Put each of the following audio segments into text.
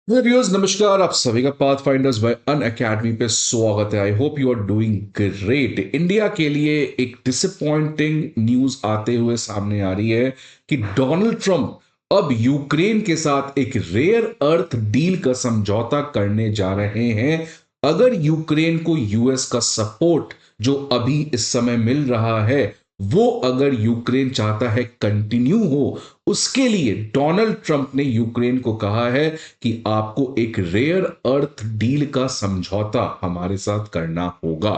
Viewers नमस्कार। आप सभी का पाथफाइंडर्स बाय अन अकेडमी पे स्वागत है। I hope you are doing great. India के लिए एक डिसअपॉइंटिंग न्यूज आते हुए सामने आ रही है कि डोनाल्ड ट्रंप अब यूक्रेन के साथ एक रेयर अर्थ डील का समझौता करने जा रहे हैं। अगर यूक्रेन को यूएस का सपोर्ट जो अभी इस समय मिल रहा है, वो अगर यूक्रेन चाहता है कंटिन्यू हो, उसके लिए डोनाल्ड ट्रंप ने यूक्रेन को कहा है कि आपको एक रेयर अर्थ डील का समझौता हमारे साथ करना होगा।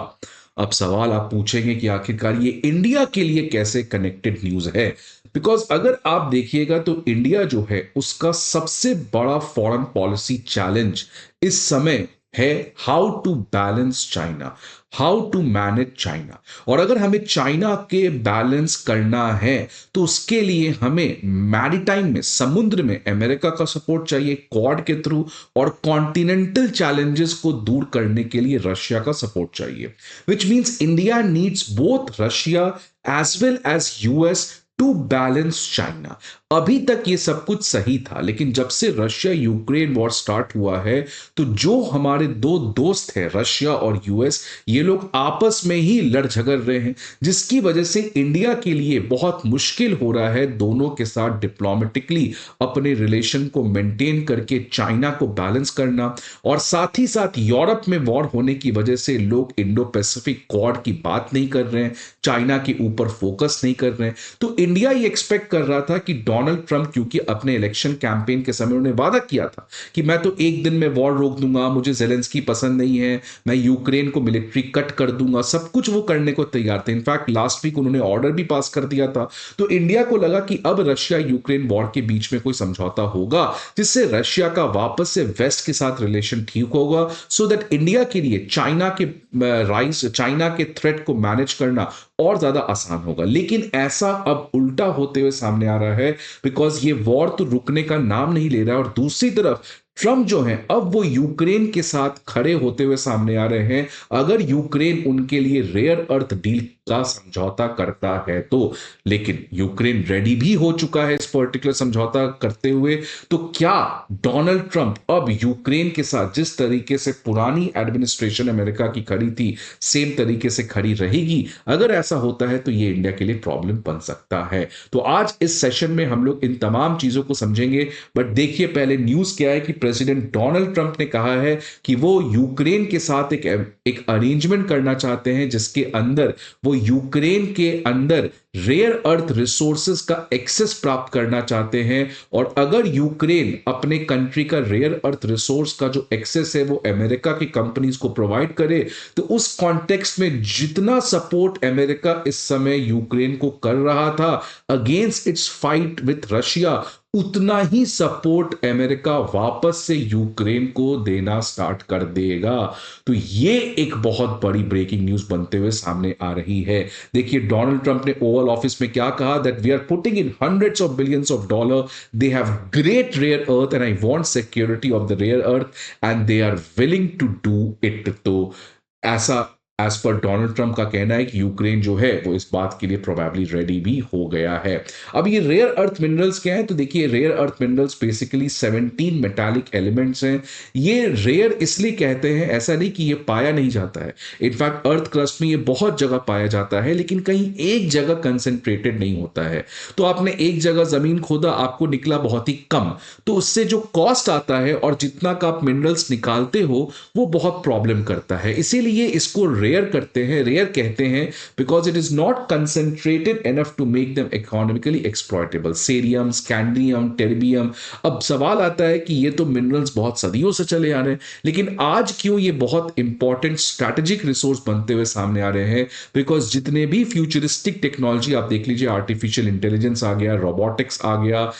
अब सवाल आप पूछेंगे कि आखिरकार ये इंडिया के लिए कैसे कनेक्टेड न्यूज है। बिकॉज अगर आप देखिएगा तो इंडिया जो है उसका सबसे बड़ा फॉरेन पॉलिसी चैलेंज इस समय है how to balance China, how to manage China. और अगर हमें चाइना के बैलेंस करना है तो उसके लिए हमें मैरीटाइम में, समुद्र में अमेरिका का सपोर्ट चाहिए क्वाड के थ्रू, और कॉन्टिनेंटल चैलेंजेस को दूर करने के लिए रशिया का सपोर्ट चाहिए। Which means India needs both Russia as well as US to balance China. अभी तक ये सब कुछ सही था, लेकिन जब से रशिया यूक्रेन वॉर स्टार्ट हुआ है तो जो हमारे दो दोस्त हैं रशिया और यूएस, ये लोग आपस में ही लड़ झगड़ रहे हैं, जिसकी वजह से इंडिया के लिए बहुत मुश्किल हो रहा है दोनों के साथ डिप्लोमेटिकली अपने रिलेशन को मेंटेन करके चाइना को बैलेंस करना। और साथ ही साथ यूरोप में वॉर होने की वजह से लोग इंडो पैसिफिक क्वाड की बात नहीं कर रहे हैं, चाइना के ऊपर फोकस नहीं कर रहे हैं। तो इंडिया ये एक्सपेक्ट कर रहा था कि डोनाल्ड ट्रंप, क्योंकि अपने इलेक्शन कैंपेन के समय उन्होंने वादा किया था कि मैं तो एक दिन में वॉर रोक दूंगा, मुझे जेलेंस्की पसंद नहीं है, मैं यूक्रेन को मिलिट्री कट कर दूंगा, सब कुछ वो करने को तैयार थे। इनफैक्ट लास्ट वीक उन्होंने ऑर्डर भी पास कर दिया था। तो इंडिया को लगा कि अब रशिया यूक्रेन वॉर के बीच में कोई समझौता होगा जिससे रशिया का वापस से वेस्ट के साथ रिलेशन ठीक होगा, सो दैट इंडिया के लिए चाइना के राइस, चाइना के थ्रेट को मैनेज करना और ज्यादा आसान होगा। लेकिन ऐसा अब उल्टा होते हुए सामने आ रहा है, बिकॉज ये वॉर तो रुकने का नाम नहीं ले रहा है। और दूसरी तरफ ट्रंप जो है अब वो यूक्रेन के साथ खड़े होते हुए सामने आ रहे हैं। अगर यूक्रेन उनके लिए रेयर अर्थ डील का समझौता करता है तो, लेकिन यूक्रेन रेडी भी हो चुका है इस पर्टिकुलर समझौता करते हुए। तो क्या डोनाल्ड ट्रंप अब यूक्रेन के साथ जिस तरीके से पुरानी एडमिनिस्ट्रेशन अमेरिका की खड़ी थी, सेम तरीके से खड़ी रहेगी? अगर ऐसा होता है तो ये इंडिया के लिए प्रॉब्लम बन सकता है। तो आज इस सेशन में हम लोग इन तमाम चीजों को समझेंगे। बट देखिए पहले न्यूज क्या है कि प्रेसिडेंट डोनाल्ड ट्रंप ने कहा है कि वो यूक्रेन के साथ एक अरेंजमेंट करना चाहते हैं जिसके अंदर वो यूक्रेन के अंदर रेयर अर्थ रिसोर्सेज का एक्सेस प्राप्त करना चाहते हैं। और अगर यूक्रेन अपने कंट्री का रेयर अर्थ रिसोर्स का जो एक्सेस है वो अमेरिका की कंपनीज को प्रोवाइड करे, तो उस कॉन्टेक्स्ट में जितना सपोर्ट अमेरिका इस समय यूक्रेन को कर रहा था against it's fight with Russia, उतना ही सपोर्ट अमेरिका वापस से यूक्रेन को देना स्टार्ट कर देगा। तो ये एक बहुत बड़ी ब्रेकिंग न्यूज बनते हुए सामने आ रही है। देखिए डोनाल्ड ट्रंप ने ओवल ऑफिस में क्या कहा, that we are putting in hundreds of billions of dollar, they have great rare earth and I want security of the rare earth and they are willing to do it. तो ऐसा as per Donald Trump का कहना है कि Ukraine जो है वो इस बात के लिए प्रोबेबली रेडी भी हो गया है। अब ये रेयर अर्थ मिनरल्स क्या है, तो देखिए rare earth minerals basically 17 metallic elements हैं। ये रेयर इसलिए कहते हैं, ऐसा नहीं कि ये पाया नहीं जाता है, इनफैक्ट अर्थ क्रस्ट में ये बहुत जगह पाया जाता है, लेकिन कहीं एक जगह कंसेंट्रेटेड नहीं होता है। तो आपने एक जगह जमीन खोदा, आपको निकला बहुत ही कम, तो उससे जो कॉस्ट आता है और जितना का आप मिनरल्स निकालते हो वो बहुत प्रॉब्लम करता है। इसीलिए इसको रेयर करते हैं, रेयर कहते हैं, because it is not concentrated enough to make them economically exploitable. Cerium, scandium, terbium. अब सवाल आता है कि ये तो मिनरल्स बहुत सदियों से चले आ रहे हैं, लेकिन आज क्यों ये बहुत इंपॉर्टेंट स्ट्रैटेजिक रिसोर्स बनते हुए सामने आ रहे हैं? बिकॉज जितने भी फ्यूचरिस्टिक टेक्नोलॉजी आप देख लीजिए, आर्टिफिशियल इंटेलिजेंस आ गया, रोबोटिक्स आ गया,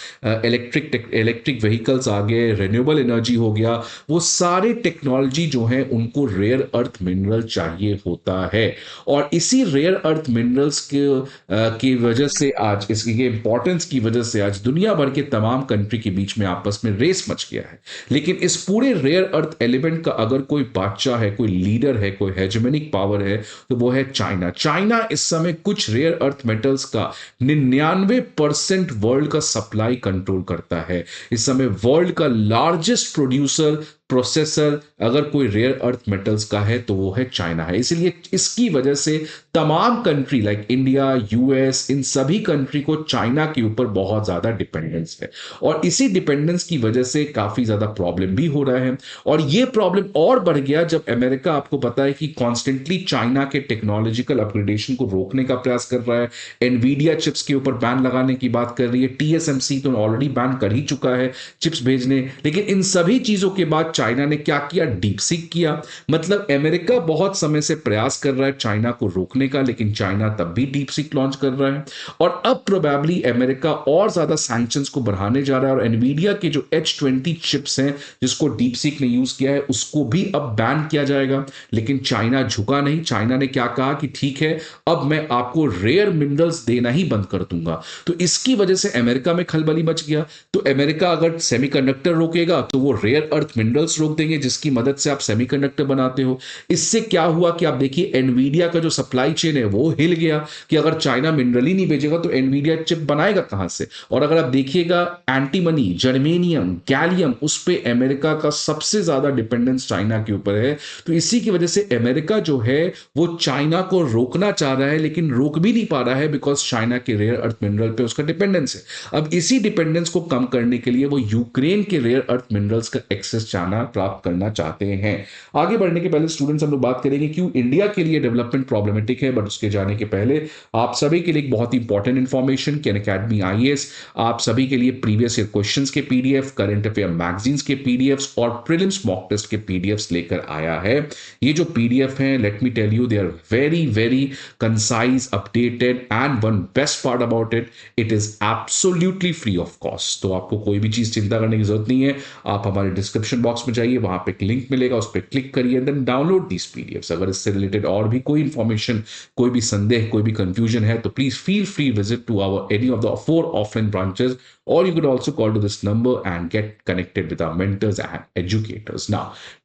इलेक्ट्रिक व्हीकल्स आ गए, रिन्यूएबल एनर्जी हो गया, वो सारे टेक्नोलॉजी जो है उनको रेयर अर्थ मिनरल चाहिए ये होता है। और इसी रेयर अर्थ मिनरल्स की वजह से आज इसकी इंपॉर्टेंस की वजह से आज दुनिया भर के तमाम कंट्री के बीच में आपस में रेस मच गया है। लेकिन इस पूरे रेयर अर्थ एलिमेंट का अगर कोई बादशाह है, कोई लीडर है, कोई हेजेमोनिक पावर है, तो वो है चाइना। चाइना इस समय कुछ रेयर अर्थ मेटल्स का 99% वर्ल्ड का सप्लाई कंट्रोल करता है। इस समय वर्ल्ड का लार्जेस्ट प्रोड्यूसर प्रोसेसर अगर कोई रेयर अर्थ मेटल्स का है तो वो है चाइना है। इसलिए इसकी वजह से तमाम कंट्री लाइक इंडिया, यूएस, इन सभी कंट्री को चाइना के ऊपर बहुत ज्यादा डिपेंडेंस है। और इसी डिपेंडेंस की वजह से काफी ज्यादा प्रॉब्लम भी हो रहा है। और ये प्रॉब्लम और बढ़ गया जब अमेरिका, आपको पता है कि कॉन्स्टेंटली चाइना के टेक्नोलॉजिकल अपग्रेडेशन को रोकने का प्रयास कर रहा है। एनवीडिया चिप्स के ऊपर बैन लगाने की बात कर रही है। टीएसएमसी तो ऑलरेडी बैन कर ही चुका है चिप्स भेजने। लेकिन इन सभी चीजों के बाद चाइना ने क्या किया? डीप सीक किया। मतलब अमेरिका बहुत समय से प्रयास कर रहा है चाइना को रोकने का, लेकिन चाइना तब भी डीप सीक लॉन्च कर रहा है। और अब प्रोबेबली अमेरिका और ज्यादा सैंक्शंस को बढ़ाने जा रहा है। और एनवीडिया के जो H20 चिप्स हैं जिसको डीप सीक ने यूज किया है उसको भी अब बैन किया जाएगा। लेकिन चाइना झुका नहीं। चाइना ने क्या कहा कि ठीक है, अब मैं आपको रेयर मिनरल्स देना ही बंद कर दूंगा। तो इसकी वजह से अमेरिका में खलबली मच गया। तो अमेरिका अगर सेमीकंडक्टर रोकेगा तो वो रेयर अर्थ मिनरल्स रोक देंगे जिसकी मदद से आप सेमीकंडक्टर बनाते हो। इससे क्या हुआ कि आप देखिए एनवीडिया का जो सप्लाई चेन है वो हिल गया कि अगर चाइना मिनरल ही नहीं भेजेगा तो एनवीडिया चिप बनाएगा कहां से। और अगर आप देखिएगा एंटीमनी, जर्मेनियम, गैलियम, उस पे अमेरिका का सबसे ज्यादा डिपेंडेंस चाइना के ऊपर है। तो इसी की वजह से अमेरिका जो है वो चाइना को रोकना चाह रहा है लेकिन रोक भी नहीं पा रहा है बिकॉज चाइना के रेयर अर्थ मिनरल पे उसका डिपेंडेंस है। अब इसी डिपेंडेंस को कम करने के लिए वो यूक्रेन के रेयर अर्थ मिनरल्स का एक्सेस चाइना प्राप्त करना चाहते हैं। आगे बढ़ने के पहले स्टूडेंट्स हम लोग बात करेंगे क्यों इंडिया के लिए डेवलपमेंट प्रॉब्लमेटिक है। बट उसके जाने के पहले आप सभी के लिए एक बहुत इंपॉर्टेंट इंफॉर्मेशन कि अनअकैडमी आईएएस आप सभी के लिए प्रीवियस ईयर क्वेश्चंस के पीडीएफ, करंट अफेयर मैगजीन्स के पीडीएफ्स और प्रीलिम्स मॉक टेस्ट के पीडीएफ्स लेकर आया है। ये जो पीडीएफ हैं, let me tell you, they are very very concise, updated and one best part about it, it is absolutely free of cost. तो आपको कोई भी चीज चिंता करने की जरूरत नहीं है। आप हमारे डिस्क्रिप्शन बॉक्स में जाइए, वहां पे एक लिंक मिलेगा, उस पर क्लिक करिए, देन डाउनलोड दीस पीडीएफ्स। अगर इससे रिलेटेड और भी कोई इंफॉर्मेशन, कोई भी संदेह, कोई भी कंफ्यूजन है तो please feel free visit to our any of the 4 offline branches or you could also call to this number and get connected with our mentors and educators. Now,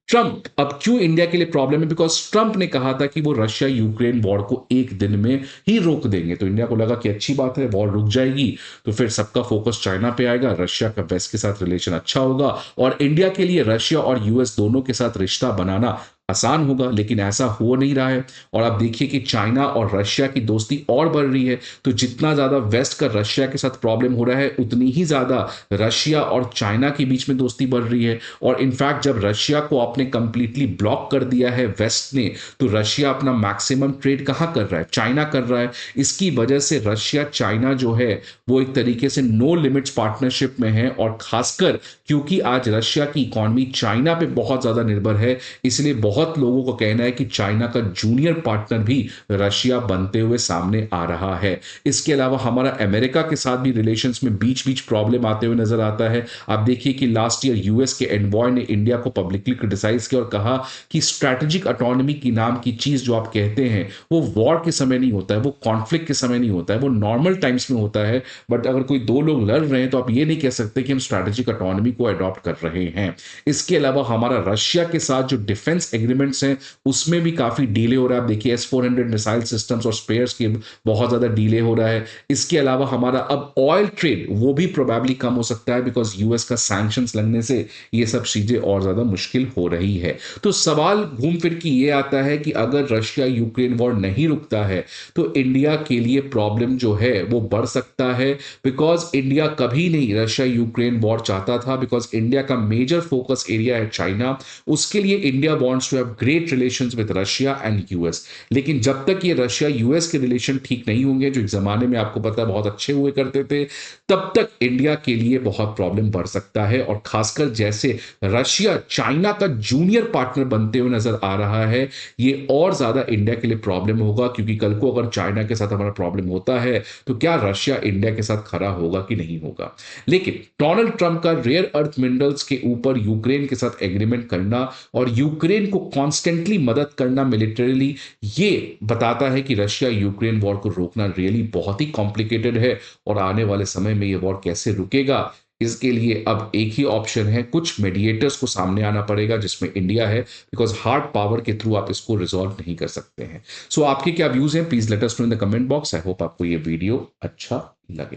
Trump, अब क्यों India के लिए problem है? Because Trump ने कहा था कि वो रशिया यूक्रेन वॉर को एक दिन में ही रोक देंगे। तो इंडिया को लगा कि अच्छी बात है, वॉर रुक जाएगी तो फिर सबका फोकस चाइना पे आएगा, रशिया का वेस्ट के साथ रिलेशन अच्छा होगा और इंडिया के लिए रशिया और यूएस दोनों के साथ रिश्ता बनाना आसान होगा। लेकिन ऐसा हो नहीं रहा है। और आप देखिए कि चाइना और रशिया की दोस्ती और बढ़ रही है। तो जितना ज्यादा वेस्ट का रशिया के साथ प्रॉब्लम हो रहा है उतनी ही ज्यादा रशिया और चाइना के बीच में दोस्ती बढ़ रही है। और इनफैक्ट जब रशिया को आपने कंप्लीटली ब्लॉक कर दिया है वेस्ट ने, तो रशिया अपना मैक्सिमम ट्रेड कहां कर रहा है? चाइना कर रहा है। इसकी वजह से रशिया चाइना जो है वो एक तरीके से नो लिमिट्स पार्टनरशिप में है। और खासकर क्योंकि आज रशिया की इकोनॉमी चाइना पे बहुत ज्यादा निर्भर है, इसलिए बहुत लोगों को कहना है कि चाइना का जूनियर पार्टनर भी रशिया बनते हुए सामने आ रहा है। इसके अलावा हमारा अमेरिका के साथ भी रिलेशंस में बीच बीच प्रॉब्लम आते हुए नजर आता है। आप देखिए कि लास्ट ईयर यूएस के एनवॉय ने इंडिया को पब्लिकली क्रिटिसाइज किया और कहा कि स्ट्रैटेजिक ऑटोनॉमी की नाम की चीज जो आप कहते हैं वो वॉर के समय नहीं होता है, वो कॉन्फ्लिक्ट के समय नहीं होता है, वो नॉर्मल टाइम्स में होता है। बट अगर कोई दो लोग लड़ रहे हैं तो आप ये नहीं कह सकते कि हम स्ट्रैटेजिक ऑटोनॉमी को अडॉप्ट कर रहे हैं। इसके अलावा हमारा रशिया के साथ जो डिफेंस एग्रीमेंट्स हैं उसमें भी काफी डिले हो रहा है। आप देखिए S-400 मिसाइल सिस्टम्स और स्पेयर्स के बहुत ज्यादा डिले हो रहा है। इसके अलावा हमारा अब ऑयल ट्रेड वो भी प्रोबेबली कम हो सकता है बिकॉज यूएस का सैंक्शंस लगने से ये सब चीजें और ज्यादा मुश्किल हो रही है। तो सवाल घूम फिर के ये आता है कि अगर रशिया यूक्रेन वॉर नहीं रुकता है तो इंडिया के लिए प्रॉब्लम जो है वो बढ़ सकता है। बिकॉज इंडिया कभी नहीं रशिया यूक्रेन वॉर चाहता था बिकॉज इंडिया का मेजर फोकस एरिया है चाइना। उसके लिए India wants to have great relations with Russia and US. लेकिन जब तक ये रशिया यूएस के रिलेशन ठीक नहीं होंगे, जो एक जमाने में आपको पता है बहुत अच्छे हुए करते थे, तब तक इंडिया के लिए बहुत प्रॉब्लम बढ़ सकता है। और खासकर जैसे रशिया चाइना का जूनियर पार्टनर बनते हुए नजर आ रहा है, ये और ज्यादा इंडिया के लिए प्रॉब्लम होगा। क्योंकि कल को अगर चाइना के साथ हमारा प्रॉब्लम होता है तो क्या रशिया इंडिया के साथ खड़ा होगा कि नहीं होगा? लेकिन डोनाल्ड ट्रंप का रेयर अर्थ मिनरल्स के ऊपर यूक्रेन के साथ एग्रीमेंट करना और यूक्रेन को कॉन्स्टेंटली मदद करना मिलिटरीली, ये बताता है कि रशिया यूक्रेन वॉर को रोकना रियली बहुत ही कॉम्प्लिकेटेड है और आने वाले समय में ये वॉर कैसे रुकेगा, इसके लिए अब एक ही ऑप्शन है, कुछ मेडिएटर्स को सामने आना पड़ेगा जिसमें इंडिया है, बिकॉज हार्ड पावर के थ्रू आप इसको रिजॉल्व नहीं कर सकते हैं। सो आपके क्या व्यूज हैं, please let us know in the comment box. I hope आपको ये वीडियो अच्छा लगे।